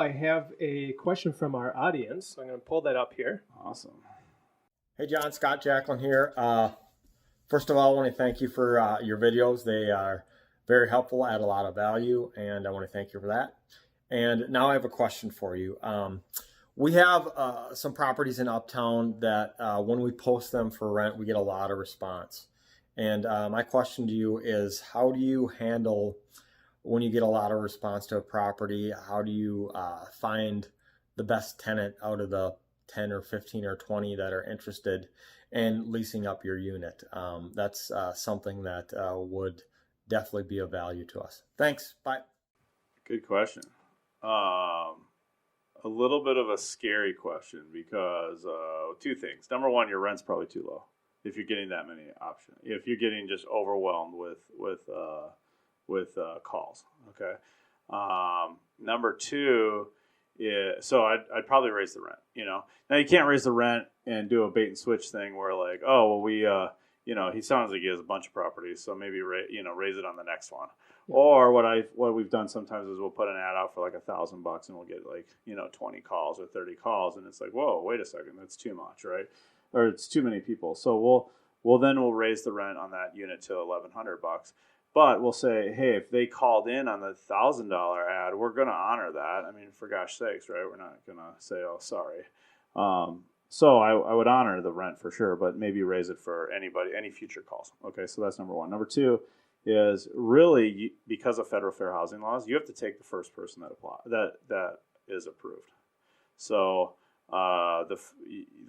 I have a question from our audience. So I'm going to pull that up here. Awesome. Hey, John, Scott Jacklin here. First of all, I want to thank you for your videos. They are very helpful, add a lot of value, and I want to thank you for that. And now I have a question for you. We have some properties in Uptown that when we post them for rent, we get a lot of response. And my question to you is, how do you handle when you get a lot of response to a property? How do you find the best tenant out of the 10 or 15 or 20 that are interested in leasing up your unit? That's something that would definitely be of value to us. Thanks. Bye. Good question. A little bit of a scary question because two things. Number one, your rent's probably too low if you're getting that many options. If you're getting just overwhelmed with calls. Okay. Number two. Yeah, so I'd probably raise the rent. Now you can't raise the rent and do a bait and switch thing where like, oh well, we he sounds like he has a bunch of properties, so maybe raise it on the next one. Yeah. Or what we've done sometimes is we'll put an ad out for like $1,000 and we'll get like 20 calls or 30 calls, and it's like, whoa, wait a second, that's too much, right? Or it's too many people. So we'll raise the rent on that unit to $1,100. But we'll say, hey, if they called in on the $1,000 ad, we're going to honor that. I mean, for gosh sakes, right? We're not going to say, oh, sorry. So I would honor the rent for sure, but maybe raise it for any future calls. Okay, so that's number one. Number two is really, because of federal fair housing laws, you have to take the first person that is approved. So the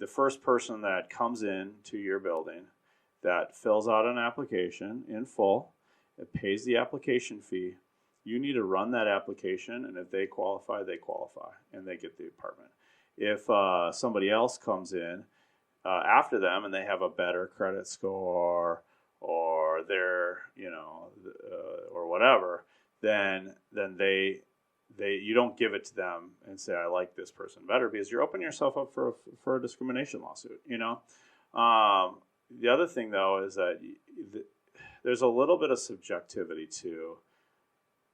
first person that comes in to your building that fills out an application in full, it pays the application fee. You need to run that application, and if they qualify, and they get the apartment. If somebody else comes in after them and they have a better credit score or they're or whatever, then they you don't give it to them and say I like this person better, because you're opening yourself up for a discrimination lawsuit. The other thing though is that there's a little bit of subjectivity to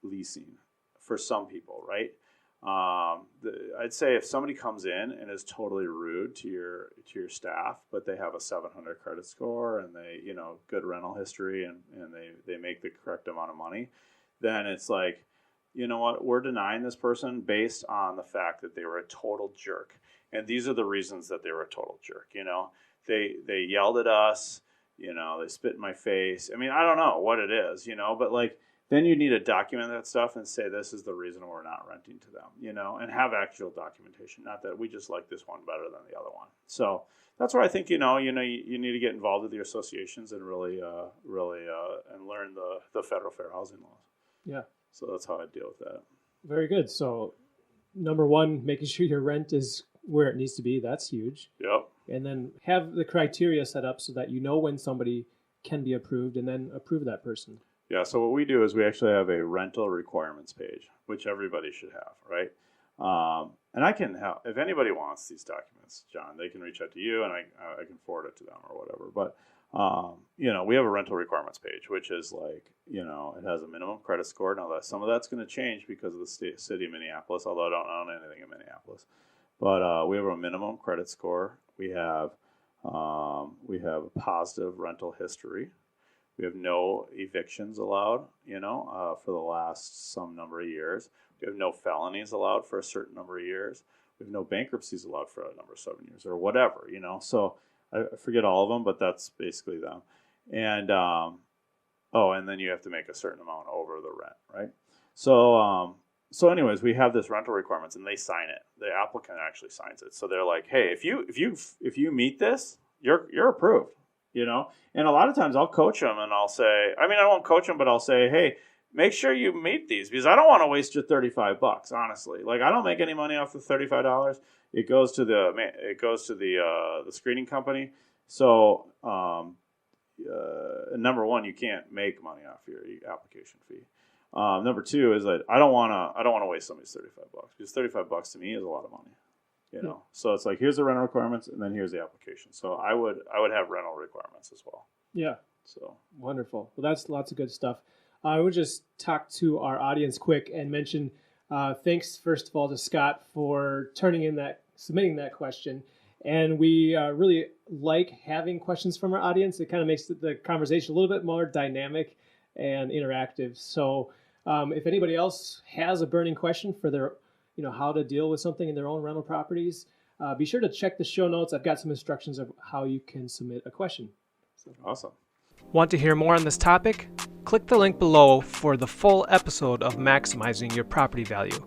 leasing for some people, right? I'd say if somebody comes in and is totally rude to your staff, but they have a 700 credit score and they good rental history and they make the correct amount of money, then it's like, you know what, we're denying this person based on the fact that they were a total jerk, and these are the reasons that they were a total jerk. They yelled at us. They spit in my face. I mean, I don't know what it is, but like, then you need to document that stuff and say, this is the reason we're not renting to them, and have actual documentation. Not that we just like this one better than the other one. So that's where I think, you need to get involved with your associations and really and learn the federal fair housing laws. Yeah. So that's how I deal with that. Very good. So number one, making sure your rent is where it needs to be. That's huge. Yep. And then have the criteria set up so that when somebody can be approved, and then approve that person. Yeah, so what we do is we actually have a rental requirements page, which everybody should have, right? And I can help. If anybody wants these documents, John, they can reach out to you, and I can forward it to them or whatever. But, we have a rental requirements page, which is like, it has a minimum credit score. Now, some of that's going to change because of the city of Minneapolis, although I don't own anything in Minneapolis. But we have a minimum credit score. We have a positive rental history. We have no evictions allowed, for the last some number of years. We have no felonies allowed for a certain number of years. We have no bankruptcies allowed for a number of 7 years or whatever, So I forget all of them, but that's basically them. And, and then you have to make a certain amount over the rent, right? So anyways, we have this rental requirements, and they sign it. The applicant actually signs it. So they're like, hey, if you meet this, you're approved. And a lot of times I'll coach them and I'll say, I won't coach them, but I'll say, hey, make sure you meet these, because I don't want to waste your $35, honestly. Like, I don't make any money off the $35. It goes to the screening company. So, number one, you can't make money off your application fee. Number two is that I don't want to waste somebody's $35, because $35 to me is a lot of money. So it's like, here's the rental requirements, and then here's the application. So I would have rental requirements as well. Yeah. So wonderful. Well, that's lots of good stuff. I would just talk to our audience quick and mention Thanks, first of all, to Scott for submitting that question. And we really like having questions from our audience. It kind of makes the conversation a little bit more dynamic and interactive. So if anybody else has a burning question for their, how to deal with something in their own rental properties, be sure to check the show notes. I've got some instructions of how you can submit a question. Awesome. Want to hear more on this topic? Click the link below for the full episode of Maximizing Your Property Value.